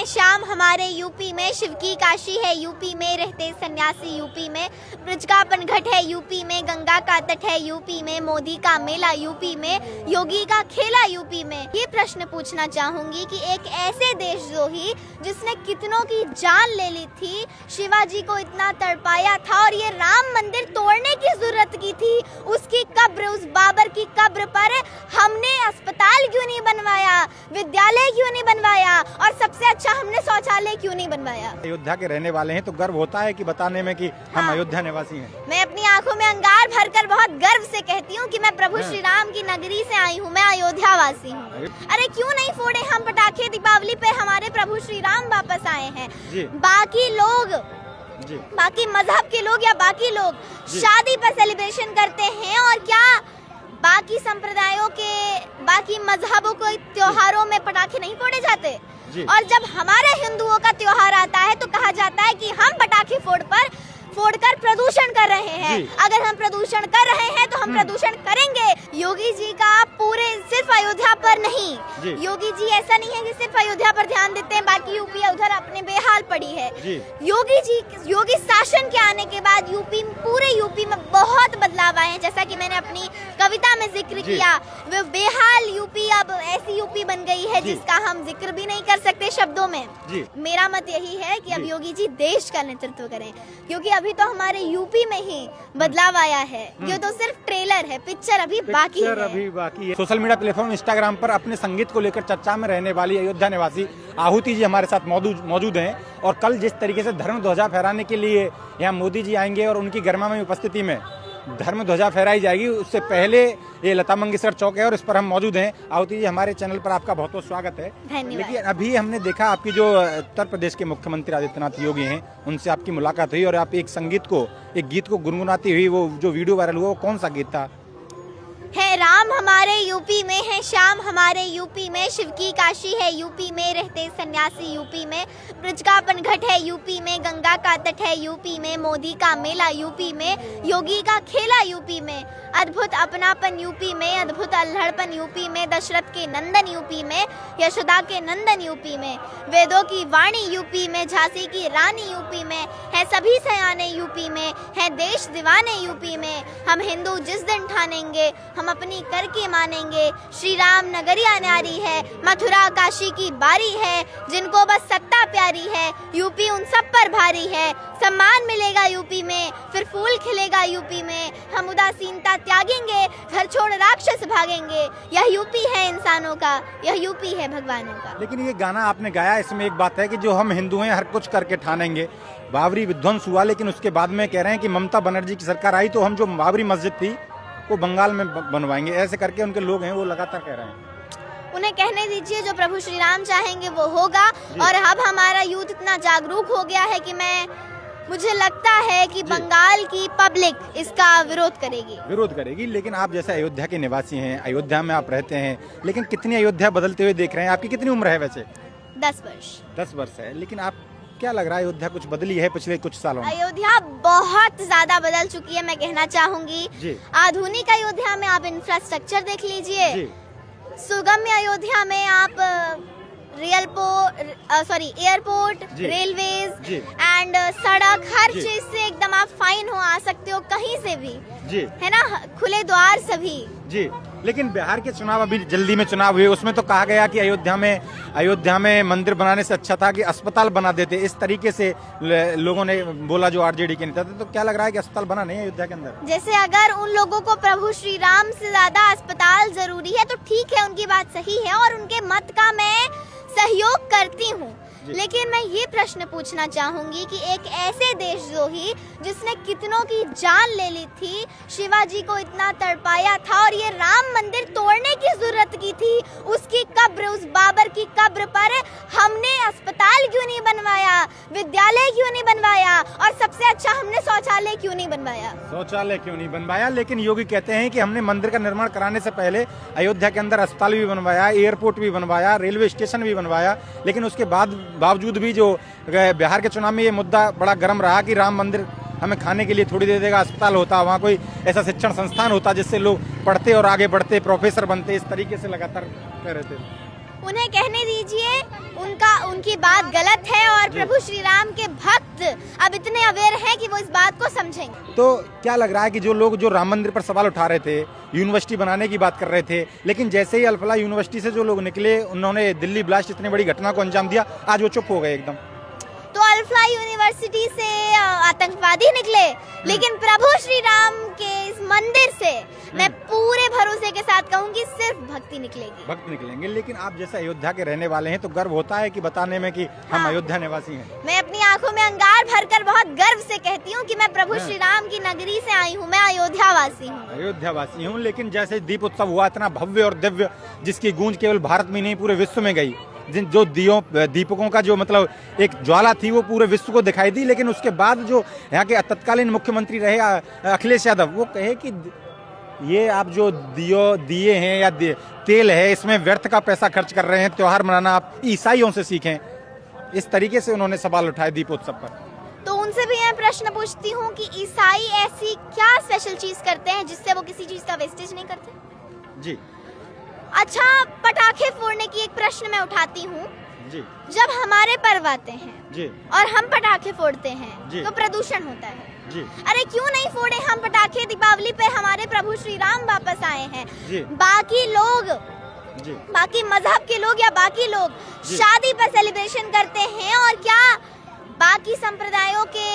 श्याम हमारे यूपी में, शिव की काशी है यूपी में, रहते सन्यासी यूपी में, ब्रज का पनघट है यूपी में, गंगा का तट है यूपी में, मोदी का मेला यूपी में, योगी का खेला यूपी में। ये प्रश्न पूछना चाहूंगी कि एक ऐसे देशद्रोही जिसने कितनों की जान ले ली थी, शिवाजी को इतना तड़पाया था और ये राम मंदिर तोड़ने की जरूरत की थी, उसकी कब्र, उस बाबर की कब्र पर हमने अस्पताल क्यों नहीं बनवाया, विद्यालय क्यों नहीं बनवाया और सबसे अच्छा हमने शौचालय क्यों नहीं बनवाया। अयोध्या के रहने वाले हैं तो गर्व होता है कि बताने में कि हम अयोध्या निवासी हैं। मैं अपनी आंखों में अंगार भरकर बहुत गर्व से कहती हूँ कि मैं प्रभु श्री राम की नगरी से आई हूँ, मैं अयोध्या वासी हूँ। अरे क्यों नहीं फोड़े हम पटाखे दीपावली पे, हमारे प्रभु श्री राम वापस आए हैं। बाकी लोग, बाकी मजहब के लोग या बाकी लोग शादी पर सेलिब्रेशन करते हैं और क्या बाकी संप्रदायों के, बाकी मजहबों के त्योहारों में पटाखे नहीं फोड़े जाते। और जब हमारे हिंदुओं का त्योहार आता है तो कहा जाता है कि हम पटाखे फोड़कर प्रदूषण कर रहे हैं। अगर हम प्रदूषण कर रहे हैं तो हम प्रदूषण करेंगे। योगी जी का पूरे सिर्फ अयोध्या पर नहीं, योगी जी ऐसा नहीं है कि सिर्फ अयोध्या पर ध्यान देते हैं, बाकी यूपी उधर अपने बेहाल पड़ी है। योगी शासन के आने के बाद पूरे यूपी में बहुत बदलाव आए हैं। जैसा कि मैंने अपनी कविता में जिक्र किया, वो बेहाल यूपी अब ऐसी यूपी बन गई है जिसका हम जिक्र भी नहीं कर सकते शब्दों में। मेरा मत यही है कि अब योगी जी देश का नेतृत्व करें, क्योंकि अभी तो हमारे यूपी में ही बदलाव आया है। ये तो सिर्फ ट्रेलर है, पिक्चर अभी बाकी है। सोशल मीडिया प्लेटफॉर्म इंस्टाग्राम पर अपने संगीत को लेकर चर्चा में रहने वाली अयोध्या निवासी आहुति जी हमारे साथ मौजूद हैं। और कल जिस तरीके से धर्म ध्वजा फहराने के लिए यहाँ मोदी जी आएंगे और उनकी गरिमा में उपस्थिति में धर्म ध्वजा फहराई जाएगी, उससे पहले ये लता मंगेशकर चौक है और इस पर हम मौजूद हैं। आहुति जी, हमारे चैनल पर आपका बहुत बहुत स्वागत है। लेकिन अभी हमने देखा आपकी जो उत्तर प्रदेश के मुख्यमंत्री आदित्यनाथ योगी हैं, उनसे आपकी मुलाकात हुई और आप एक गीत को गुनगुनाती हुई, वो जो वीडियो वायरल हुआ वो कौन सा गीत था? है राम हमारे यूपी में, है श्याम हमारे यूपी में, शिव की काशी है यूपी में, रहते सन्यासी यूपी में, ब्रज का पनघट है यूपी में, गंगा का तट है यूपी में, मोदी का मेला यूपी में, योगी का खेला यूपी में, अद्भुत अपनापन यूपी में, अद्भुत अल्हड़पन यूपी में, दशरथ के नंदन यूपी में, यशोदा के नंदन यूपी में, वेदों की वाणी यूपी में, झांसी की रानी यूपी में, है सभी सयाने यूपी में, है देश दीवाने यूपी में, हम हिंदू जिस दिन ठानेंगे हम अपनी करके मानेंगे, श्री राम नगरिया न्यारी है, मथुरा काशी की बारी है, जिनको बस सत्ता प्यारी है, यूपी उन सब पर भारी है, सम्मान मिलेगा यूपी में, फिर फूल खिलेगा यूपी में, हम उदासीनता त्यागेंगे, घर छोड़ राक्षस भागेंगे, यह यूपी है इंसानों का, यह यूपी है भगवानों का। लेकिन ये गाना आपने गाया, इसमें एक बात है कि जो हम हिंदू हैं हर कुछ करके ठानेंगे। बाबरी विध्वंस हुआ, लेकिन उसके बाद में कह रहे हैं कि ममता बनर्जी की सरकार आई तो हम जो बाबरी मस्जिद थी वो बंगाल में बनवाएंगे, ऐसे करके उनके लोग हैं वो लगातार कह रहे हैं। उन्हें कहने दीजिए, जो प्रभु श्री राम चाहेंगे वो होगा। और अब हमारा यूथ इतना जागरूक हो गया है कि मुझे लगता है कि बंगाल की पब्लिक इसका विरोध करेगी। लेकिन आप जैसे अयोध्या के निवासी हैं, अयोध्या में आप रहते हैं, लेकिन कितनी अयोध्या बदलते हुए देख रहे हैं? आपकी कितनी उम्र है वैसे? 10 वर्ष। 10 वर्ष है। लेकिन आप क्या लग रहा है, अयोध्या कुछ बदली है पिछले कुछ सालों में? अयोध्या बहुत ज्यादा बदल चुकी है, मैं कहना चाहूंगी। आधुनिक अयोध्या में आप इंफ्रास्ट्रक्चर देख लीजिए, सुगम्य अयोध्या में आप एयरपोर्ट, रेलवेज एंड सड़क, हर चीज से एकदम आप फाइन हो आ सकते हो कहीं से भी, है ना, खुले द्वार सभी। लेकिन बिहार के चुनाव अभी जल्दी में चुनाव हुए, उसमें तो कहा गया कि अयोध्या में मंदिर बनाने से अच्छा था कि अस्पताल बना देते, इस तरीके से लोगों ने बोला जो आरजेडी के नेता थे। तो क्या लग रहा है कि अस्पताल बना नहीं है अयोध्या के अंदर? जैसे अगर उन लोगों को प्रभु श्री राम से ज्यादा अस्पताल जरूरी है तो ठीक है, उनकी बात सही है और उनके मत का मैं सहयोग करती हूँ। लेकिन मैं ये प्रश्न पूछना चाहूंगी कि एक ऐसे देशद्रोही जिसने कितनों की जान ले ली थी, शिवाजी को इतना तड़पाया था और ये राम मंदिर तोड़ने की जरूरत की थी, उसकी कब्र, उस बाबर की कब्र पर हमने अस्पताल क्यों नहीं बनवाया, विद्यालय क्यों नहीं बनवाया और सबसे अच्छा हमने शौचालय क्यों नहीं बनवाया? लेकिन योगी कहते हैं कि हमने मंदिर का निर्माण कराने से पहले अयोध्या के अंदर अस्पताल भी बनवाया, एयरपोर्ट भी बनवाया, रेलवे स्टेशन भी बनवाया। लेकिन उसके बावजूद भी जो बिहार के चुनाव में ये मुद्दा बड़ा गर्म रहा कि राम मंदिर हमें खाने के लिए थोड़ी दे देगा, अस्पताल होता, वहाँ कोई ऐसा शिक्षण संस्थान होता जिससे लोग पढ़ते और आगे बढ़ते, प्रोफेसर बनते, इस तरीके से लगातार कह रहे थे। उन्हें कहने दीजिए, उनकी बात गलत है और प्रभु श्री राम के भक्त अब इतने अवेयर हैं कि वो इस बात को समझेंगे। तो क्या लग रहा है कि जो लोग जो राम मंदिर पर सवाल उठा रहे थे, यूनिवर्सिटी बनाने की बात कर रहे थे, लेकिन जैसे ही अल्फला यूनिवर्सिटी से जो लोग निकले, उन्होंने दिल्ली ब्लास्ट इतनी बड़ी घटना को अंजाम दिया, आज वो चुप हो गए एकदम। तो अल्फला यूनिवर्सिटी से आतंकवादी निकले, लेकिन प्रभु श्री राम के इस मंदिर से मैं पूरे भरोसे के साथ कहूंगी सिर्फ भक्ति निकलेगी। भक्त निकलेंगे। लेकिन आप जैसे अयोध्या के रहने वाले हैं तो गर्व होता है कि बताने में कि हम अयोध्या निवासी हैं। मैं अपनी आंखों में अंगार भरकर बहुत गर्व से कहती हूँ कि मैं प्रभु श्री राम की नगरी से आई हूँ, मैं अयोध्या वासी हूँ। अयोध्या वासी हूँ। लेकिन जैसे दीप उत्सव हुआ इतना भव्य और दिव्य, जिसकी गूंज केवल भारत में नहीं पूरे विश्व में गई, जिन जो दीपकों का जो मतलब एक ज्वाला थी वो पूरे विश्व को दिखाई दी, लेकिन उसके बाद जो यहाँ के तत्कालीन मुख्यमंत्री रहे अखिलेश यादव, वो कहे कि ये आप जो दिए हैं या तेल है, इसमें व्यर्थ का पैसा खर्च कर रहे हैं, त्योहार मनाना आप ईसाइयों से सीखें। इस तरीके से उन्होंने सवाल उठाए दीपोत्सव पर। तो उनसे भी मैं प्रश्न पूछती हूँ कि ईसाई ऐसी क्या स्पेशल चीज करते हैं जिससे वो किसी चीज का वेस्टेज नहीं करते? जी। अच्छा, पटाखे फोड़ने की एक प्रश्न मैं उठाती हूँ। जी। जब हमारे पर्व आते हैं जी और हम पटाखे फोड़ते हैं जी। तो प्रदूषण होता है। जी। अरे क्यों नहीं फोड़े हम पटाखे? दीपावली पे हमारे प्रभु श्री राम वापस आए हैं। जी। बाकी लोग, जी। बाकी मजहब के लोग या बाकी लोग शादी पर सेलिब्रेशन करते हैं, और क्या बाकी संप्रदायों के,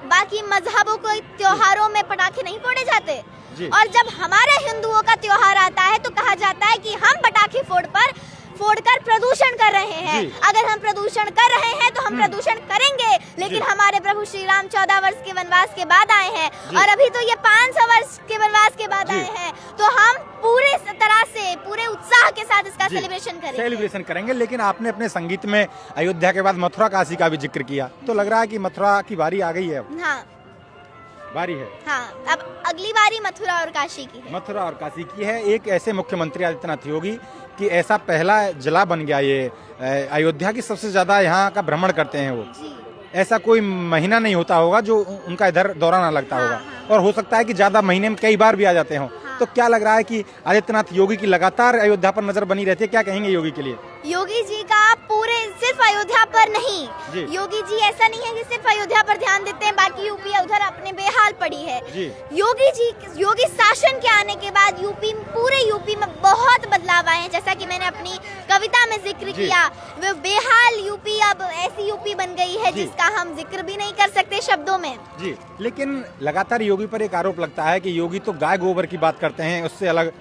बाकी मजहबों के त्योहारों में पटाखे नहीं फोड़े जाते? और जब हमारे हिंदुओं का त्योहार आता है तो कहा जाता है कि हम पटाखे फोड़कर प्रदूषण कर रहे हैं। अगर हम प्रदूषण कर रहे हैं तो हम प्रदूषण करेंगे, लेकिन हमारे प्रभु श्री राम 14 वर्ष के वनवास के बाद आए हैं और अभी तो ये 500 वर्ष के वनवास के बाद आए हैं, तो हम पूरे तरह से पूरे उत्साह के साथ इसका सेलिब्रेशन करेंगे। लेकिन आपने अपने संगीत में अयोध्या के बाद मथुरा काशी का भी जिक्र किया, तो लग रहा है कि मथुरा की बारी आ गई है। हाँ, बारी है। हाँ, अब अगली बारी मथुरा और काशी की है। मथुरा और काशी की है। एक ऐसे मुख्यमंत्री आदित्यनाथ योगी कि ऐसा पहला जिला बन गया ये, अयोध्या की सबसे ज्यादा यहाँ का भ्रमण करते हैं वो। जी। ऐसा कोई महीना नहीं होता होगा जो उनका इधर दौरा ना लगता होगा। और हो सकता है कि ज्यादा महीने में कई बार भी आ जाते हों। तो क्या लग रहा है कि आदित्यनाथ योगी की लगातार अयोध्या पर नजर बनी रहती है? क्या कहेंगे योगी के लिए? योगी जी का पूरे सिर्फ अयोध्या पर नहीं, योगी जी ऐसा नहीं है कि सिर्फ अयोध्या पर ध्यान देते हैं, बाकी यूपी उधर अपने बेहाल पड़ी है। योगी शासन के आने के बाद पूरे यूपी में बहुत बदलाव आए हैं। जैसा कि मैंने अपनी कविता में जिक्र किया, वो बेहाल यूपी अब ऐसी यूपी बन गई है जिसका हम जिक्र भी नहीं कर सकते शब्दों में। जी। लेकिन लगातार योगी पर एक आरोप लगता है कि योगी तो गाय गोबर की बात करते हैं, उससे अलग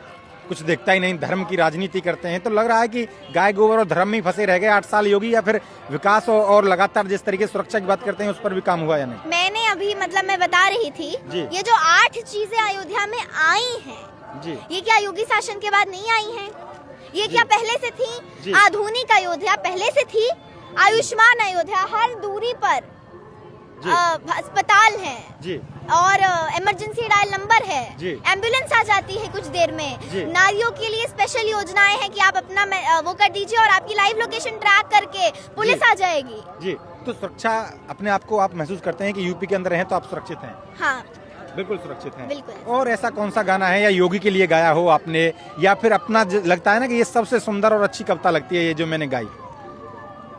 कुछ देखता ही नहीं, धर्म की राजनीति करते हैं। तो लग रहा है कि गाय गोबर और धर्म में फंसे रह गए 8 साल योगी, या फिर विकास और लगातार जिस तरीके से सुरक्षा की बात करते हैं उस पर भी काम हुआ या नहीं? मैंने अभी मैं बता रही थी, ये जो 8 चीजें अयोध्या में आई हैं, ये क्या योगी शासन के बाद नहीं आई हैं? ये क्या पहले से थी? आधुनिक अयोध्या पहले से थी। आयुष्मान अयोध्या, हर दूरी पर अस्पताल है और इमरजेंसी डायल नंबर है, एम्बुलेंस आ जाती है कुछ देर में। नारियों के लिए स्पेशल योजनाएं हैं कि आप अपना वो कर दीजिए और आपकी लाइव लोकेशन ट्रैक करके पुलिस आ जाएगी। जी। तो सुरक्षा अपने आप को आप महसूस करते हैं कि यूपी के अंदर हैं तो आप सुरक्षित हैं? हाँ, बिल्कुल सुरक्षित हैं। बिल्कुल। और ऐसा कौन सा गाना है या योगी के लिए गाया हो आपने, या फिर अपना लगता है ना कि ये सबसे सुंदर और अच्छी कविता लगती है ये जो मैंने गाई?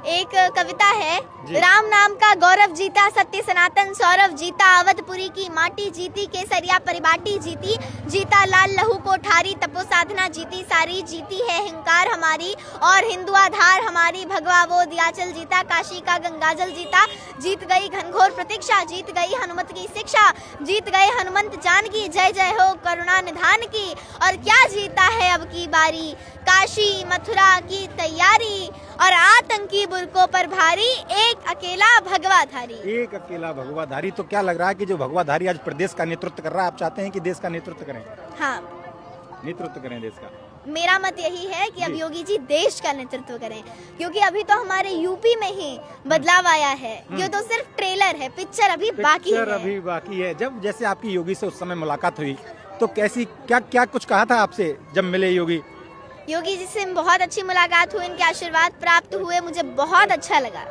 एक कविता है, राम नाम का गौरव जीता, सत्य सनातन सौरभ जीता, अवधपुरी की माटी जीती, केसरिया परिपाटी जीती, जीता लाल लहू कोठारी, तपो साधना जीती सारी, जीती है हिंकार हमारी और हिंदू आधार हमारी, भगवा वो दियाचल जीता, काशी का गंगाजल जीता, जीत गई घनघोर प्रतीक्षा, जीत गई हनुमत की शिक्षा, जीत गए हनुमंत जानकी, जय जय हो करुणा निधान की। और क्या जीता है अब की बारी, काशी मथुरा की तैयारी, और आतंकी बुरकों पर भारी, एक अकेला भगवाधारी। एक अकेला भगवाधारी। तो क्या लग रहा है कि जो भगवाधारी आज प्रदेश का नेतृत्व कर रहा है, आप चाहते हैं कि देश का नेतृत्व करें? हाँ, नेतृत्व करें देश का। मेरा मत यही है कि अब योगी जी देश का नेतृत्व करें, क्योंकि अभी तो हमारे यूपी में ही बदलाव आया है। ये तो सिर्फ ट्रेलर है, पिक्चर अभी बाकी है। जब जैसे आपकी योगी से उस समय मुलाकात हुई तो कैसी क्या कुछ कहा था आपसे जब मिले योगी? योगी जी से बहुत अच्छी मुलाकात हुई, इनके आशीर्वाद प्राप्त हुए, मुझे बहुत अच्छा लगा।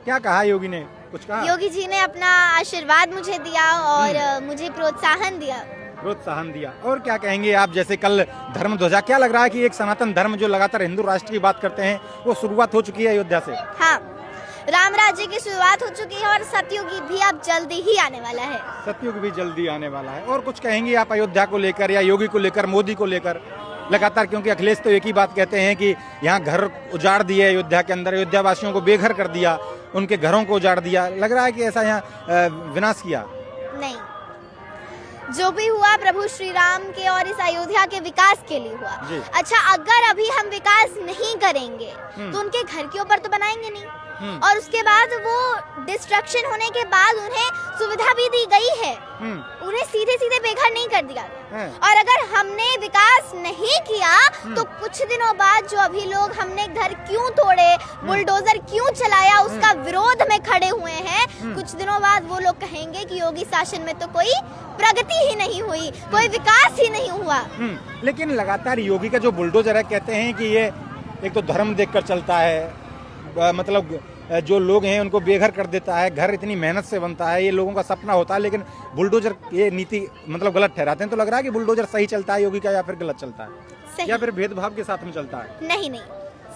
क्या कहा योगी ने? कुछ कहा? योगी जी ने अपना आशीर्वाद मुझे दिया और मुझे प्रोत्साहन दिया। और क्या कहेंगे आप, जैसे कल धर्म ध्वजा, क्या लग रहा है कि एक सनातन धर्म जो लगातार हिंदू राष्ट्र की बात करते हैं वो शुरुआत हो चुकी है अयोध्या से? हाँ, राम राज्य की शुरुआत हो चुकी है और सतयुग भी अब जल्दी ही आने वाला है। सतयुग भी जल्दी आने वाला है। और कुछ कहेंगे आप अयोध्या को लेकर या योगी को लेकर, मोदी को लेकर लगातार? क्योंकि अखिलेश तो एक ही बात कहते हैं कि यहाँ घर उजाड़ दिए अयोध्या के अंदर, अयोध्या वासियों को बेघर कर दिया, उनके घरों को उजाड़ दिया। लग रहा है कि ऐसा यहाँ विनाश किया? नहीं, जो भी हुआ प्रभु श्री राम के और इस अयोध्या के विकास के लिए हुआ। अच्छा, अगर अभी हम विकास नहीं करेंगे तो उनके घर के ऊपर तो बनाएंगे नहीं, और उसके बाद वो डिस्ट्रक्शन होने के बाद उन्हें सुविधा भी दी गई है, उन्हें सीधे सीधे बेघर नहीं कर दिया। और अगर हमने विकास नहीं किया तो कुछ दिनों बाद जो अभी लोग हमने घर क्यों तोड़े, बुलडोजर क्यों चलाया, उसका विरोध में खड़े हुए हैं, कुछ दिनों बाद वो लोग कहेंगे कि योगी शासन में तो कोई प्रगति ही नहीं हुई, कोई विकास ही नहीं हुआ। लेकिन लगातार योगी का जो बुलडोजर है, कहते हैं कि ये एक तो धर्म देखकर चलता है, मतलब जो लोग हैं उनको बेघर कर देता है, घर इतनी मेहनत से बनता है, ये लोगों का सपना होता है, लेकिन बुलडोजर ये नीति मतलब गलत ठहराते हैं। तो लग रहा है कि बुलडोजर सही चलता है योगी का, या फिर गलत चलता है, सही। या फिर भेदभाव के साथ में चलता है? नहीं,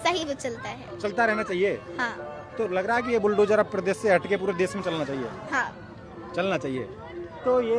सही वो चलता है, चलता रहना चाहिए। हाँ। तो लग रहा है कि ये बुलडोजर अब प्रदेश से हटके पूरे देश में चलना चाहिए। हाँ, चलना चाहिए। तो ये